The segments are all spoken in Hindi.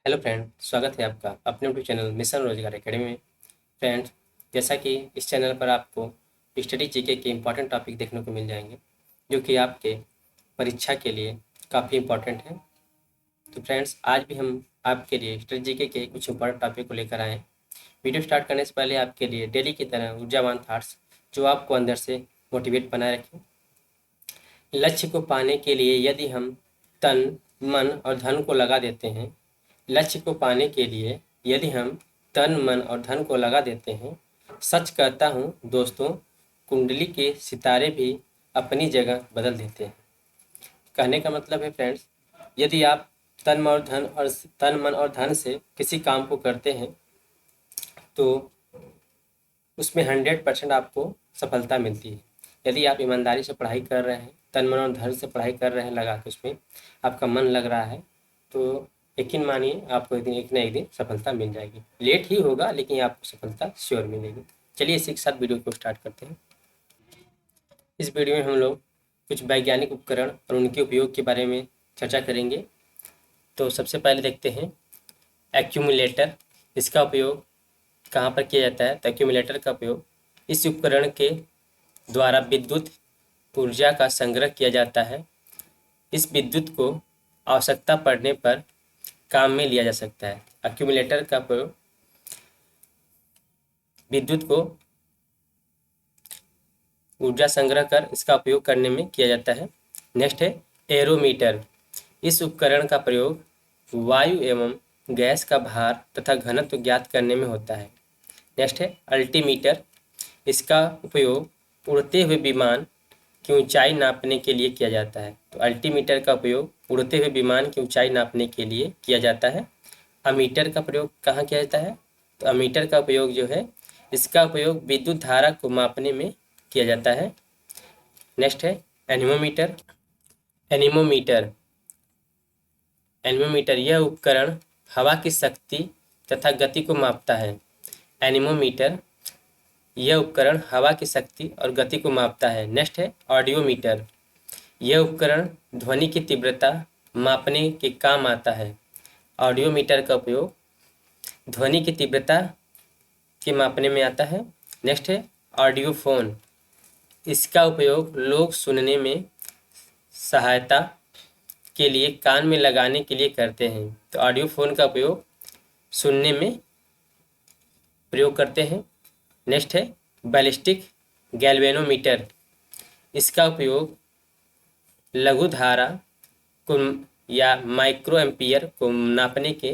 हेलो फ्रेंड, स्वागत है आपका अपने यूट्यूब चैनल मिशन रोजगार एकेडमी में। फ्रेंड्स, जैसा कि इस चैनल पर आपको स्टडी जीके के इम्पॉर्टेंट टॉपिक देखने को मिल जाएंगे जो कि आपके परीक्षा के लिए काफ़ी इम्पॉर्टेंट है। तो फ्रेंड्स, आज भी हम आपके लिए स्टडी जीके के कुछ इम्पॉर्टेंट टॉपिक को लेकर आए हैं। वीडियो स्टार्ट करने से पहले आपके लिए डेली की तरह ऊर्जावान थाट्स जो आपको अंदर से मोटिवेट बनाए रखें। लक्ष्य को पाने के लिए यदि हम तन, मन और धन को लगा देते हैं लक्ष्य को पाने के लिए यदि हम तन, मन और धन को लगा देते हैं, सच कहता हूँ दोस्तों, कुंडली के सितारे भी अपनी जगह बदल देते हैं। कहने का मतलब है फ्रेंड्स, यदि आप तन मन और धन से किसी काम को करते हैं तो उसमें 100% आपको सफलता मिलती है। यदि आप ईमानदारी से पढ़ाई कर रहे हैं, तन मन और धन से पढ़ाई कर रहे हैं, लगा के उसमें आपका मन लग रहा है, तो यकीन मानिए आपको एक ना एक दिन सफलता मिल जाएगी। लेट ही होगा लेकिन आपको सफलता श्योर मिलेगी। चलिए इसी के साथ वीडियो को स्टार्ट करते हैं। इस वीडियो में हम लोग कुछ वैज्ञानिक उपकरण और उनके उपयोग के बारे में चर्चा करेंगे। तो सबसे पहले देखते हैं एक्यूमुलेटर। इसका उपयोग कहाँ पर किया जाता है? तो एक्यूमुलेटर का उपयोग इस उपकरण के द्वारा विद्युत ऊर्जा का संग्रह किया जाता है। इस विद्युत को आवश्यकता पड़ने पर काम में लिया जा सकता है। एक्यूमुलेटर का प्रयोग विद्युत को ऊर्जा संग्रह कर इसका उपयोग करने में किया जाता है। नेक्स्ट है एरोमीटर। इस उपकरण का प्रयोग वायु एवं गैस का भार तथा घनत्व ज्ञात करने में होता है। नेक्स्ट है अल्टीमीटर। इसका उपयोग उड़ते हुए विमान की ऊंचाई नापने के लिए किया जाता है। तो अल्टीमीटर का उपयोग उड़ते हुए विमान की ऊंचाई नापने के लिए किया जाता है। अमीटर का प्रयोग कहाँ किया जाता है? तो अमीटर का उपयोग जो है, इसका उपयोग विद्युत धारा को मापने में किया जाता है। नेक्स्ट है एनीमोमीटर। एनीमोमीटर एनीमोमीटर यह उपकरण हवा की शक्ति तथा गति को मापता है। एनीमोमीटर यह उपकरण हवा की शक्ति और गति को मापता है। नेक्स्ट है ऑडियोमीटर। यह उपकरण ध्वनि की तीव्रता मापने के काम आता है। ऑडियोमीटर का उपयोग ध्वनि की तीव्रता के मापने में आता है। नेक्स्ट है ऑडियोफोन। इसका उपयोग लोग सुनने में सहायता के लिए कान में लगाने के लिए करते हैं। तो ऑडियोफोन का उपयोग सुनने में प्रयोग करते हैं। नेक्स्ट है बैलिस्टिक गैल्वेनोमीटर। इसका उपयोग लघु धारा को या माइक्रो एम्पियर को नापने के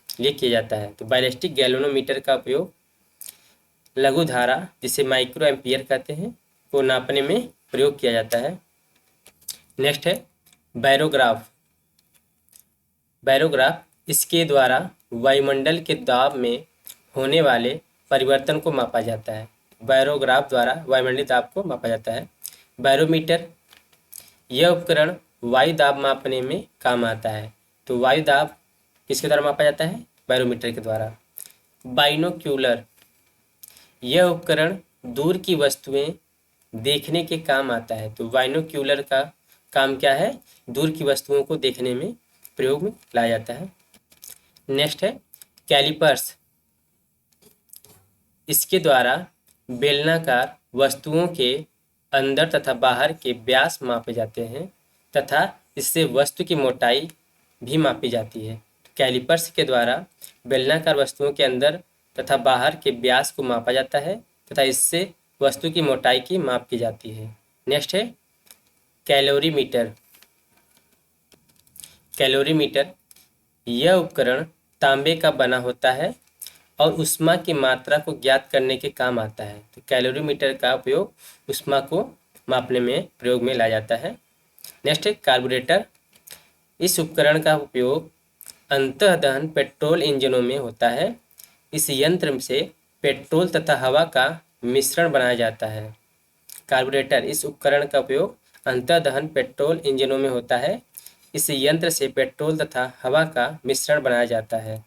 लिए किया जाता है। तो बैलिस्टिक गैल्वेनोमीटर का उपयोग लघु धारा, जिसे माइक्रो एम्पियर कहते हैं, को नापने में प्रयोग किया जाता है। नेक्स्ट है बैरोग्राफ। बैरोग्राफ इसके द्वारा वायुमंडल के दाब में होने वाले परिवर्तन को मापा जाता है। बैरोग्राफ द्वारा वायुमंडलीय दाब को मापा जाता है। बैरोमीटर यह उपकरण वायु दाब मापने में काम आता है। तो वायु दाब किसके द्वारा मापा जाता है? बैरोमीटर के द्वारा। बाइनोक्यूलर यह उपकरण दूर की वस्तुएं देखने के काम आता है। तो बाइनोक्यूलर का काम क्या है? दूर की वस्तुओं को देखने में प्रयोग में लाया जाता है। नेक्स्ट है कैलिपर्स। इसके द्वारा बेलनाकार वस्तुओं के अंदर तथा बाहर के व्यास मापे जाते हैं तथा इससे वस्तु की मोटाई भी मापी जाती है। कैलिपर्स के द्वारा बेलनाकार वस्तुओं के अंदर तथा बाहर के व्यास को मापा जाता है तथा इससे वस्तु की मोटाई की माप की जाती है। नेक्स्ट है कैलोरीमीटर। कैलोरीमीटर यह उपकरण तांबे का बना होता है और ऊष्मा की मात्रा को ज्ञात करने के काम आता है। तो कैलोरीमीटर का उपयोग ऊष्मा को मापने में प्रयोग में लाया जाता है। नेक्स्ट है कार्बोरेटर। इस उपकरण का उपयोग अंतःदहन पेट्रोल इंजनों में होता है। इस यंत्र से पेट्रोल तथा हवा का मिश्रण बनाया जाता है। कार्बोरेटर इस उपकरण का उपयोग अंतःदहन पेट्रोल इंजनों में होता है। इस यंत्र से पेट्रोल तथा हवा का मिश्रण बनाया जाता है।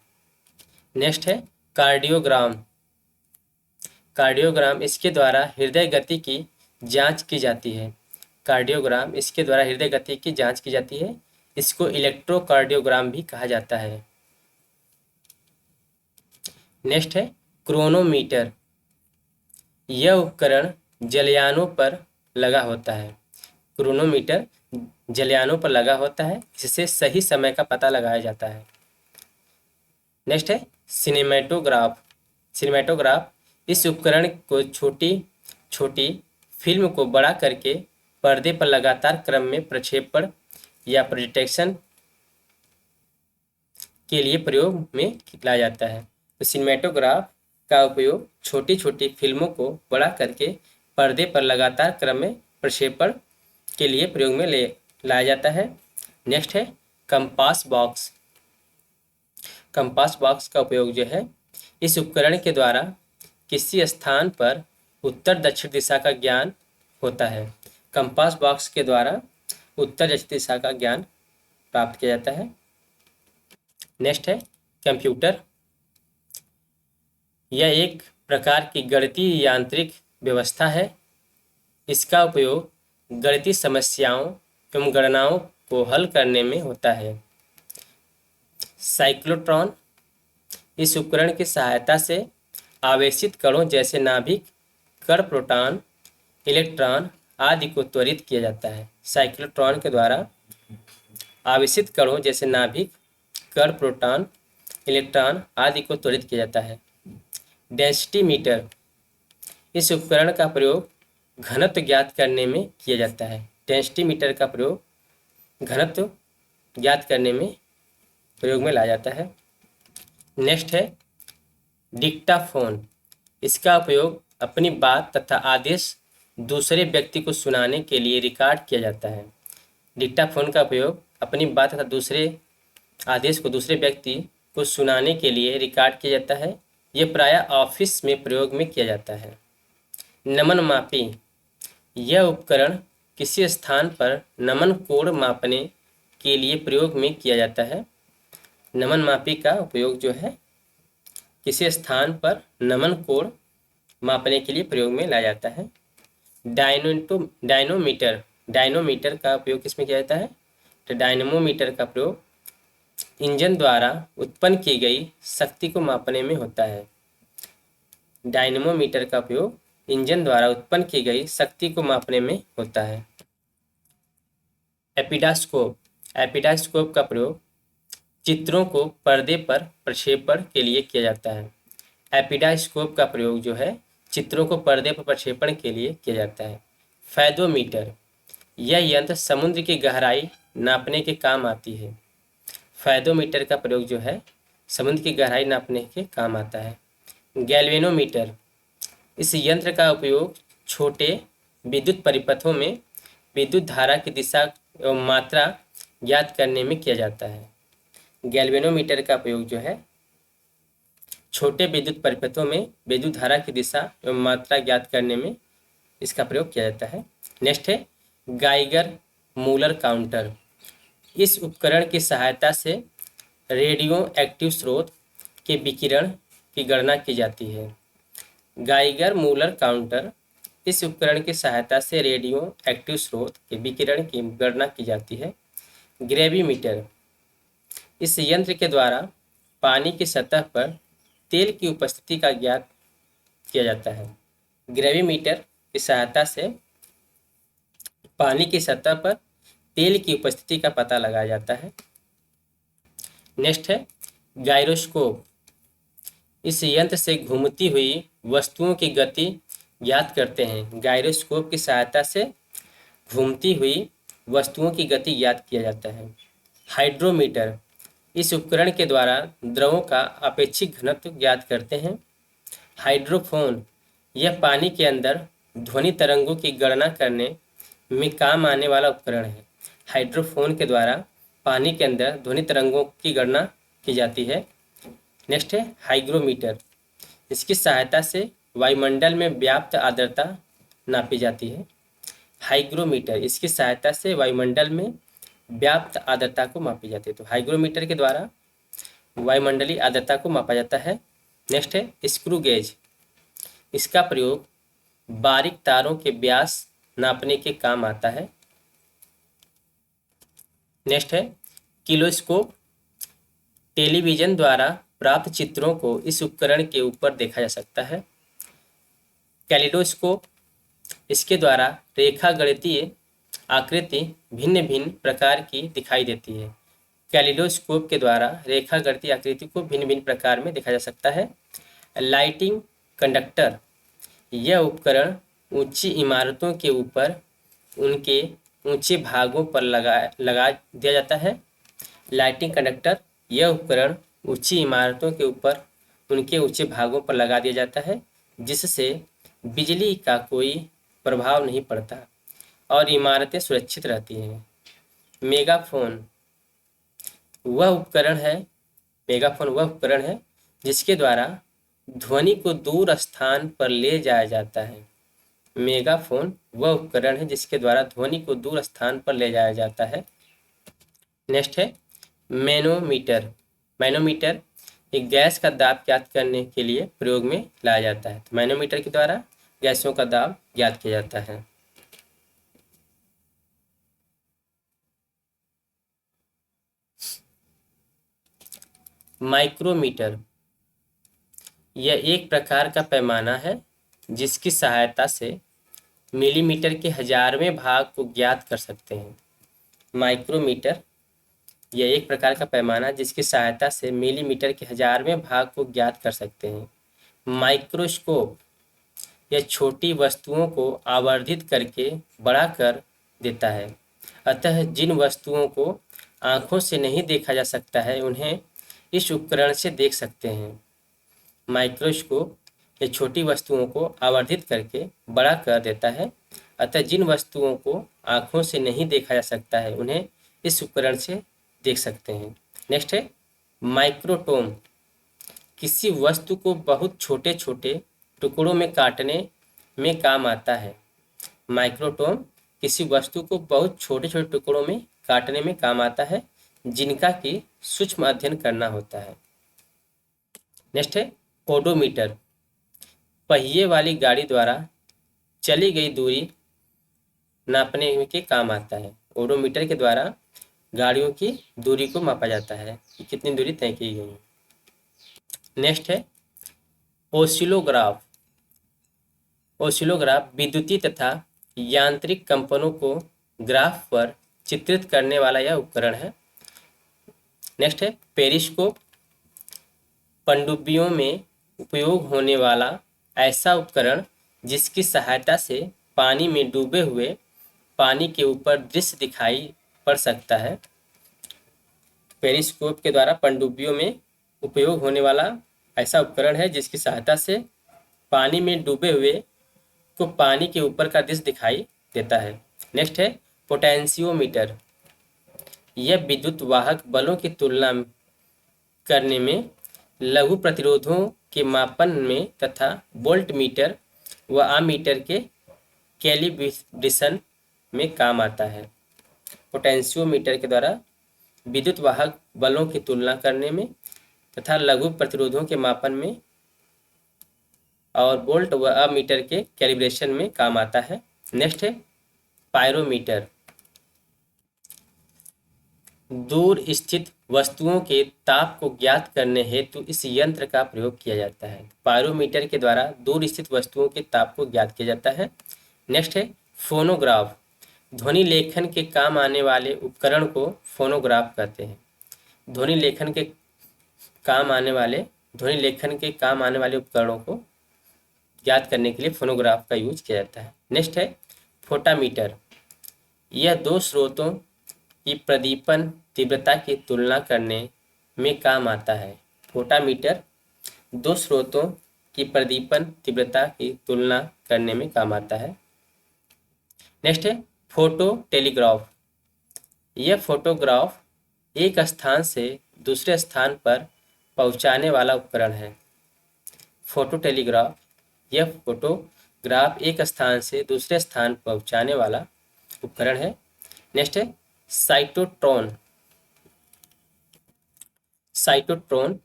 नेक्स्ट है कार्डियोग्राम। कार्डियोग्राम इसके द्वारा हृदय गति की जांच की जाती है। कार्डियोग्राम इसके द्वारा हृदय गति की जांच की जाती है। इसको इलेक्ट्रोकार्डियोग्राम भी कहा जाता है। नेक्स्ट है क्रोनोमीटर। यह उपकरण जलयानों पर लगा होता है। क्रोनोमीटर जलयानों पर लगा होता है, इससे सही समय का पता लगाया जाता है। नेक्स्ट है सिनेमेटोग्राफ। सिनेमेटोग्राफ इस उपकरण को छोटी छोटी फिल्म को बड़ा करके पर्दे पर लगातार क्रम में प्रक्षेपण या प्रोजेक्शन के लिए प्रयोग में लाया जाता है। तो सिनेमेटोग्राफ का उपयोग छोटी छोटी फिल्मों को बड़ा करके पर्दे पर लगातार क्रम में प्रक्षेपण के लिए प्रयोग में लाया जाता है। नेक्स्ट है कंपास बॉक्स। कंपास बॉक्स का उपयोग जो है इस उपकरण के द्वारा किसी स्थान पर उत्तर दक्षिण दिशा का ज्ञान होता है। कंपास बॉक्स के द्वारा उत्तर दक्षिण दिशा का ज्ञान प्राप्त किया जाता है। नेक्स्ट है कंप्यूटर। यह एक प्रकार की गणितीय यांत्रिक व्यवस्था है। इसका उपयोग गणितीय समस्याओं एवं गणनाओं को हल करने में होता है। साइक्लोट्रॉन इस उपकरण की सहायता से आवेशित कणों जैसे नाभिक, कण, प्रोटॉन, इलेक्ट्रॉन आदि को त्वरित किया जाता है। साइक्लोट्रॉन के द्वारा आवेशित कणों जैसे नाभिक, कण, प्रोटॉन, इलेक्ट्रॉन आदि को त्वरित किया जाता है। डेंसिटी मीटर इस उपकरण का प्रयोग घनत्व ज्ञात करने में किया जाता है। डेंसिटी मीटर का प्रयोग घनत्व ज्ञात करने में प्रयोग में लाया जाता है। नेक्स्ट है डिक्टाफोन। इसका उपयोग अपनी बात तथा आदेश दूसरे व्यक्ति को सुनाने के लिए रिकॉर्ड किया जाता है। डिक्टाफोन का उपयोग अपनी बात तथा दूसरे आदेश को दूसरे व्यक्ति को सुनाने के लिए रिकॉर्ड किया जाता है। यह प्रायः ऑफिस में प्रयोग में किया जाता है। नमन मापी यह उपकरण किसी स्थान पर नमन कोण मापने के लिए प्रयोग में किया जाता है। नमन मापी का उपयोग जो है किसी स्थान पर नमन कोण मापने के लिए प्रयोग में लाया जाता है। डायनोमीटर डायनोमीटर का उपयोग किसमें किया जाता है? तो डायनमोमीटर का प्रयोग इंजन द्वारा उत्पन्न की गई शक्ति को मापने में होता है। डायनमोमीटर का उपयोग इंजन द्वारा उत्पन्न की गई शक्ति को मापने में होता है। एपिडास्कोप एपिडास्कोप का प्रयोग चित्रों को पर्दे पर प्रक्षेपण के लिए किया जाता है। एपिडास्कोप का प्रयोग जो है चित्रों को पर्दे पर प्रक्षेपण के लिए किया जाता है। फैदोमीटर यह यंत्र समुद्र की गहराई नापने के काम आती है। फैदोमीटर का प्रयोग जो है समुद्र की गहराई नापने के काम आता है। गैल्वेनोमीटर इस यंत्र का उपयोग छोटे विद्युत परिपथों में विद्युत धारा की दिशा एवं मात्रा ज्ञात करने में किया जाता है। गैल्वेनोमीटर का प्रयोग जो है छोटे विद्युत परिपथों में विद्युत धारा की दिशा एवं मात्रा ज्ञात करने में इसका प्रयोग किया जाता है। नेक्स्ट है गाइगर मूलर काउंटर। इस उपकरण की सहायता से रेडियो एक्टिव स्रोत के विकिरण की गणना की जाती है। गाइगर मूलर काउंटर इस उपकरण की सहायता से रेडियो एक्टिव स्रोत के विकिरण की गणना की जाती है। ग्रेविमीटर इस यंत्र के द्वारा पानी की सतह पर तेल की उपस्थिति का ज्ञात किया जाता है। ग्रेविमीटर की सहायता से पानी की सतह पर तेल की उपस्थिति का पता लगाया जाता है। नेक्स्ट है गायरोस्कोप। इस यंत्र से घूमती हुई वस्तुओं की गति ज्ञात करते हैं। गायरोस्कोप की सहायता से घूमती हुई वस्तुओं की गति ज्ञात किया जाता है। हाइड्रोमीटर इस उपकरण के द्वारा द्रवों का अपेक्षित घनत्व ज्ञात करते हैं। हाइड्रोफोन यह पानी के अंदर ध्वनि तरंगों की गणना करने में काम आने वाला उपकरण है। हाइड्रोफोन के द्वारा पानी के अंदर ध्वनि तरंगों की गणना की जाती है। नेक्स्ट है हाइग्रोमीटर। इसकी सहायता से वायुमंडल में व्याप्त आर्द्रता नापी जाती है। हाइग्रोमीटर इसकी सहायता से वायुमंडल में व्याप्त आर्द्रता को मापी जाती है। तो हाइग्रोमीटर के द्वारा वायुमंडलीय आर्द्रता को मापा जाता है। नेक्स्ट है स्क्रू गेज। इसका प्रयोग बारीक तारों के व्यास नापने के काम आता है। नेक्स्ट है किलोस्कोप। टेलीविजन द्वारा प्राप्त चित्रों को इस उपकरण के ऊपर देखा जा सकता है। कैलिडोस्कोप, इसके द्वारा रेखा गणितीय आकृति भिन्न भिन्न प्रकार की दिखाई देती है। कैलिडोस्कोप के द्वारा रेखा गणितीय आकृति को भिन्न भिन्न प्रकार में देखा जा सकता है। लाइटिंग कंडक्टर, यह उपकरण ऊंची इमारतों के ऊपर उनके ऊंचे भागों पर लगा दिया जाता है। लाइटिंग कंडक्टर, यह उपकरण ऊंची इमारतों के ऊपर उनके ऊंचे भागों पर लगा दिया जाता है, जिससे बिजली का कोई प्रभाव नहीं पड़ता और इमारतें सुरक्षित रहती हैं। मेगाफोन वह उपकरण है जिसके द्वारा ध्वनि को दूर स्थान पर ले जाया जाता है। मेगाफोन वह उपकरण है जिसके द्वारा ध्वनि को दूर स्थान पर ले जाया जाता है। नेक्स्ट है मैनोमीटर। मैनोमीटर एक गैस का दाब ज्ञात करने के लिए प्रयोग में लाया जाता है। तो मैनोमीटर के द्वारा गैसों का दाब ज्ञात किया जाता है। माइक्रोमीटर, यह एक प्रकार का पैमाना है जिसकी सहायता से मिलीमीटर के 1000वें भाग को ज्ञात कर सकते हैं। माइक्रोमीटर, यह एक प्रकार का पैमाना जिसकी सहायता से मिलीमीटर के 1000वें भाग को ज्ञात कर सकते हैं। माइक्रोस्कोप, यह छोटी वस्तुओं को आवर्धित करके बड़ा कर देता है। अतः जिन वस्तुओं को आँखों से नहीं देखा जा सकता है उन्हें इस उपकरण से देख सकते हैं। माइक्रोस्कोप ये छोटी वस्तुओं को आवर्धित करके बड़ा कर देता है। अतः जिन वस्तुओं को आँखों से नहीं देखा जा सकता है उन्हें इस उपकरण से देख सकते हैं। नेक्स्ट है माइक्रोटोम, किसी वस्तु को बहुत छोटे छोटे टुकड़ों में काटने में काम आता है। माइक्रोटोम किसी वस्तु को बहुत छोटे छोटे टुकड़ों में काटने में काम आता है जिनका कि सूक्ष्म अध्ययन करना होता है। नेक्स्ट है ओडोमीटर, पहिए वाली गाड़ी द्वारा चली गई दूरी नापने के काम आता है। ओडोमीटर के द्वारा गाड़ियों की दूरी को मापा जाता है कि कितनी दूरी तय की गई है। नेक्स्ट है ओसिलोग्राफ। ओसिलोग्राफ विद्युतीय तथा यांत्रिक कंपनों को ग्राफ पर चित्रित करने वाला यह उपकरण है। नेक्स्ट है पेरिस्कोप, पनडुब्बियों में उपयोग होने वाला ऐसा उपकरण जिसकी सहायता से पानी में डूबे हुए पानी के ऊपर दृश्य दिखाई पड़ सकता है। पेरिस्कोप के द्वारा पनडुब्बियों में उपयोग होने वाला ऐसा उपकरण है जिसकी सहायता से पानी में डूबे हुए को पानी के ऊपर का दृश्य दिखाई देता है। नेक्स्ट है पोटेंशियोमीटर, यह विद्युत वाहक बलों की तुलना करने में, लघु प्रतिरोधों के मापन में तथा वोल्ट मीटर व आमीटर के कैलिब्रेशन में काम आता है। पोटेंशियोमीटर के द्वारा विद्युत वाहक बलों की तुलना करने में तथा लघु प्रतिरोधों के मापन में और वोल्ट व अमीटर के कैलिब्रेशन में काम आता है। नेक्स्ट है पायरोमीटर, दूर स्थित वस्तुओं के ताप को ज्ञात करने हेतु इस यंत्र का प्रयोग किया जाता है। पायरोमीटर के द्वारा दूर स्थित वस्तुओं के ताप को ज्ञात किया जाता है। नेक्स्ट है फोनोग्राफ, ध्वनि लेखन के काम आने वाले उपकरण को फोनोग्राफ कहते हैं। ध्वनि लेखन के काम आने वाले उपकरणों को ज्ञात करने के लिए फोनोग्राफ का यूज किया जाता है। नेक्स्ट है फोटामीटर, यह दो स्रोतों की प्रदीपन तीव्रता की तुलना करने में काम आता है। फोटामीटर दो स्रोतों की प्रदीपन तीव्रता की तुलना करने में काम आता है। नेक्स्ट है फोटो टेलीग्राफ, यह फोटोग्राफ एक स्थान से दूसरे स्थान पर पहुंचाने वाला उपकरण है। फोटो टेलीग्राफ, यह फोटोग्राफ एक स्थान से दूसरे स्थान पर पहुंचाने वाला उपकरण है। नेक्स्ट है साइटोट्रॉन। साइटोट्रॉन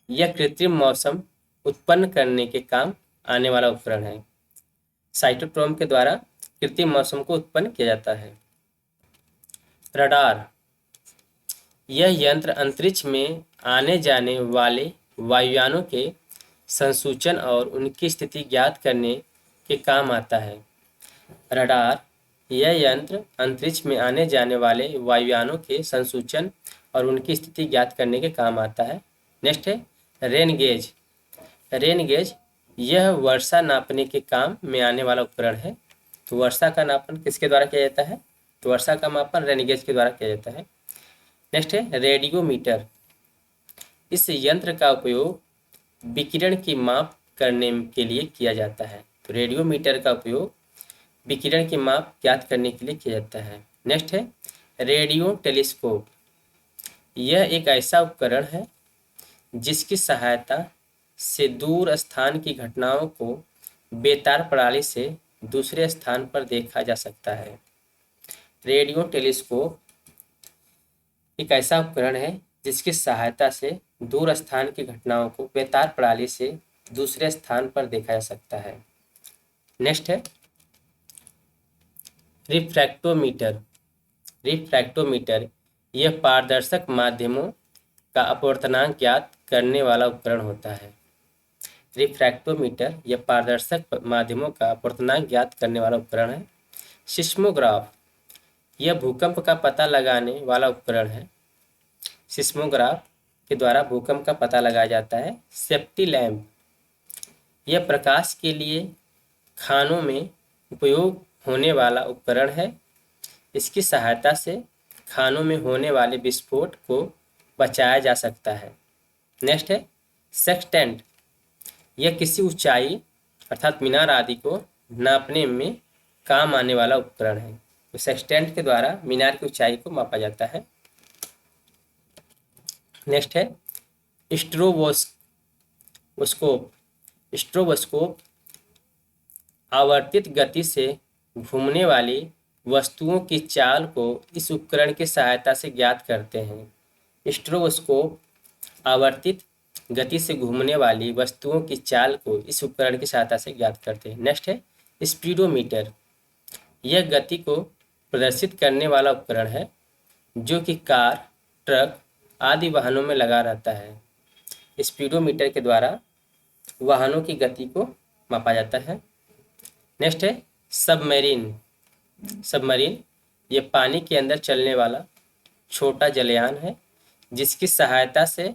यह कृत्रिम मौसम उत्पन्न करने के काम आने वाला उपकरण है। साइटोट्रॉन के द्वारा कृत्रिम मौसम को उत्पन्न किया जाता है। रडार, यह यंत्र अंतरिक्ष में आने जाने वाले वायुयानों के संसूचन और उनकी स्थिति ज्ञात करने के काम आता है। रडार, यह यंत्र अंतरिक्ष में आने जाने वाले वायुयानों के संसूचन और उनकी स्थिति ज्ञात करने के काम आता है। नेक्स्ट है रेन गेज। रेन गेज यह वर्षा नापने के काम में आने वाला उपकरण है। तो वर्षा का नापन किसके द्वारा किया जाता है? तो वर्षा का मापन रेन गेज के द्वारा किया जाता है। नेक्स्ट है रेडियोमीटर। इस यंत्र का उपयोग विकिरण की माप करने के लिए किया जाता है। तो रेडियोमीटर का उपयोग विकिरण की माप ज्ञात करने के लिए किया जाता है। नेक्स्ट है रेडियो टेलीस्कोप। यह एक ऐसा उपकरण है जिसकी सहायता से दूर स्थान की घटनाओं को बेतार प्रणाली से दूसरे स्थान पर देखा जा सकता है। रेडियो टेलीस्कोप एक ऐसा उपकरण है जिसकी सहायता से दूर स्थान की घटनाओं को बेतार प्रणाली से दूसरे स्थान पर देखा जा सकता है। नेक्स्ट है रिफ्रैक्टोमीटर। रिफ्रैक्टोमीटर यह पारदर्शक माध्यमों का अपवर्तनांक ज्ञात करने वाला उपकरण होता है। रिफ्रैक्टोमीटर यह पारदर्शक माध्यमों का अपवर्तनांक ज्ञात करने वाला उपकरण है। सिस्मोग्राफ यह भूकंप का पता लगाने वाला उपकरण है। सिस्मोग्राफ के द्वारा भूकंप का पता लगाया जाता है। सेफ्टी लैंप यह प्रकाश के लिए खानों में उपयोग होने वाला उपकरण है। इसकी सहायता से खानों में होने वाले विस्फोट को बचाया जा सकता है। नेक्स्ट है सेक्सटेंट। यह किसी ऊंचाई अर्थात मीनार आदि को नापने में काम आने वाला उपकरण है। तो सेक्सटेंट के द्वारा मीनार की ऊंचाई को मापा जाता है। नेक्स्ट है स्ट्रोबोस्कोप। स्ट्रोबोस्कोप आवर्तित गति से घूमने वाली वस्तुओं की चाल को इस उपकरण की सहायता से ज्ञात करते हैं। स्ट्रोबोस्कोप आवर्तित गति से घूमने वाली वस्तुओं की चाल को इस उपकरण की सहायता से ज्ञात करते हैं। नेक्स्ट है स्पीडोमीटर। यह गति को प्रदर्शित करने वाला उपकरण है जो कि कार, ट्रक आदि वाहनों में लगा रहता है। स्पीडोमीटर के द्वारा वाहनों की गति को मापा जाता है। नेक्स्ट है सबमरीन। सबमरीन ये पानी के अंदर चलने वाला छोटा जलयान है जिसकी सहायता से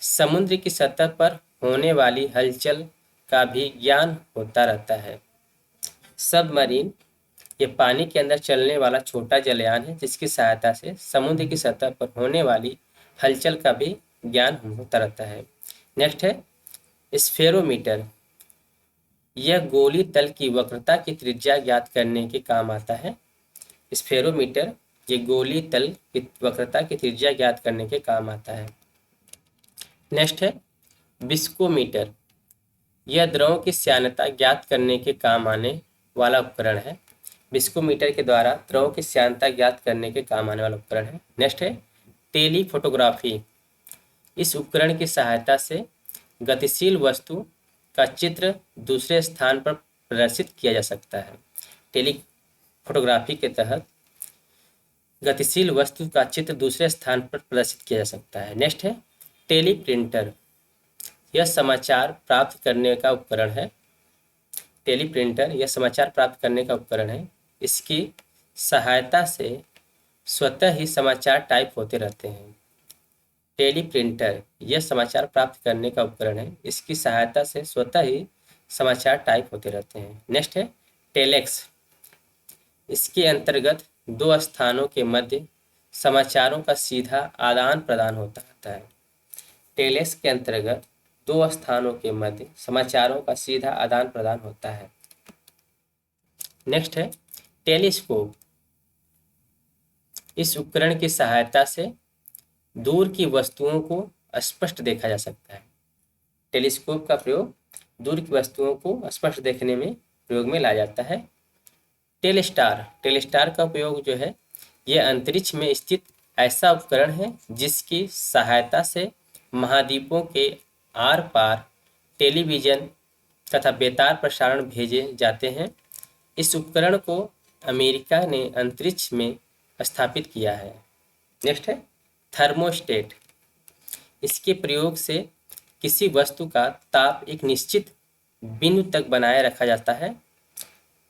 समुद्र की सतह पर होने वाली हलचल का भी ज्ञान होता रहता है। सबमरीन ये पानी के अंदर चलने वाला छोटा जलयान है जिसकी सहायता से समुद्र की सतह पर होने वाली हलचल का भी ज्ञान होता रहता है। नेक्स्ट है स्फेरोमीटर। यह गोली तल की वक्रता की त्रिज्या ज्ञात करने के काम आता है। स्फेरोमीटर ये गोली तल की वक्रता की त्रिज्या ज्ञात करने के काम आता है। नेक्स्ट है विस्कोमीटर। यह द्रव की श्यानता ज्ञात करने के काम आने वाला उपकरण है। विस्कोमीटर के द्वारा द्रव की श्यानता ज्ञात करने के काम आने वाला उपकरण है। नेक्स्ट है टेलीफोटोग्राफी। इस उपकरण की सहायता से गतिशील वस्तु का चित्र दूसरे स्थान पर प्रदर्शित किया जा सकता है। टेलीफोटोग्राफी के तहत गतिशील वस्तु का चित्र दूसरे स्थान पर प्रदर्शित किया जा सकता है। नेक्स्ट है टेलीप्रिंटर। यह समाचार प्राप्त करने का उपकरण है। टेलीप्रिंटर यह समाचार प्राप्त करने का उपकरण है। इसकी सहायता से स्वतः ही समाचार टाइप होते रहते हैं। टेलीप्रिंटर यह समाचार प्राप्त करने का उपकरण है। इसकी सहायता से स्वतः ही समाचार टाइप होते रहते हैं। नेक्स्ट है टेलेक्स। इसके अंतर्गत दो स्थानों के मध्य समाचारों का सीधा आदान प्रदान होता रहता है। टेलेक्स के अंतर्गत दो स्थानों के मध्य समाचारों का सीधा आदान प्रदान होता है। नेक्स्ट है टेलीस्कोप। इस उपकरण की सहायता से दूर की वस्तुओं को स्पष्ट देखा जा सकता है। टेलीस्कोप का प्रयोग दूर की वस्तुओं को स्पष्ट देखने में प्रयोग में लाया जाता है। टेलस्टार। टेलस्टार का उपयोग जो है यह अंतरिक्ष में स्थित ऐसा उपकरण है जिसकी सहायता से महाद्वीपों के आर पार टेलीविजन तथा बेतार प्रसारण भेजे जाते हैं। इस उपकरण को अमेरिका ने अंतरिक्ष में स्थापित किया है। नेक्स्ट है थर्मोस्टेट। इसके प्रयोग से किसी वस्तु का ताप एक निश्चित बिंदु तक बनाए रखा जाता है।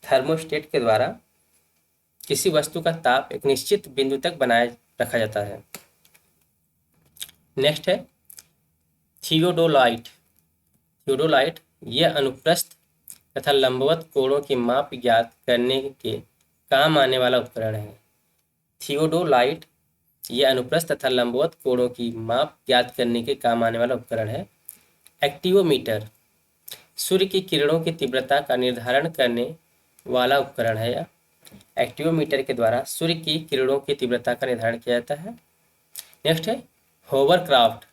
थर्मोस्टेट के द्वारा किसी वस्तु का ताप एक निश्चित बिंदु तक बनाए रखा जाता है। नेक्स्ट है थियोडोलाइट। थियोडोलाइट यह अनुप्रस्थ तथा लंबवत कोणों की माप ज्ञात करने के काम आने वाला उपकरण है। थियोडोलाइट यह अनुप्रस्थ तथा लंबवत कोणों की माप ज्ञात करने के काम आने वाला उपकरण है। एक्टिवोमीटर सूर्य की किरणों की तीव्रता का निर्धारण करने वाला उपकरण है। यह एक्टिवोमीटर के द्वारा सूर्य की किरणों की तीव्रता का निर्धारण किया जाता है। नेक्स्ट है होवरक्राफ्ट,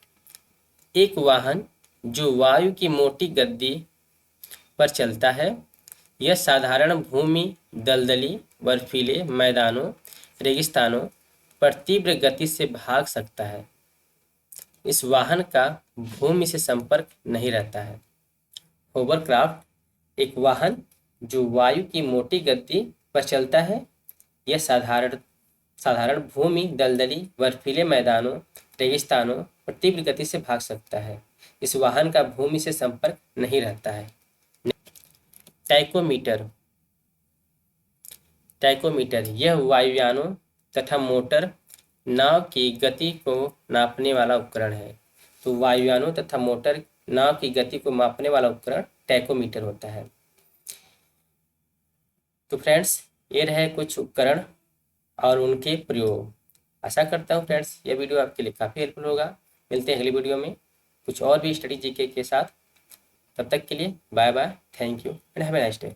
एक वाहन जो वायु की मोटी गद्दी पर चलता है। यह साधारण भूमि, दलदली, बर्फीले मैदानों, रेगिस्तानों पर तीव्र गति से भाग सकता है। इस वाहन का भूमि से संपर्क नहीं रहता है। होवरक्राफ्ट एक वाहन जो वायु की मोटी गति पर चलता है। यह साधारण भूमि, दलदली, बर्फीले मैदानों, रेगिस्तानों पर तीव्र गति से भाग सकता है। इस वाहन का भूमि से संपर्क नहीं रहता है। टैकोमीटर। टैकोमीटर यह वायुयानों तथा मोटर नाव की गति को नापने वाला उपकरण है। तो वायुयानों तथा मोटर नाव की गति को मापने वाला उपकरण टैकोमीटर होता है। तो फ्रेंड्स, ये रहे कुछ उपकरण और उनके प्रयोग। आशा करता हूँ फ्रेंड्स यह वीडियो आपके लिए काफ़ी हेल्पफुल होगा। मिलते हैं अगली वीडियो में कुछ और भी स्टडी जीके के साथ। तब तक के लिए bye bye, thank you and have a nice day.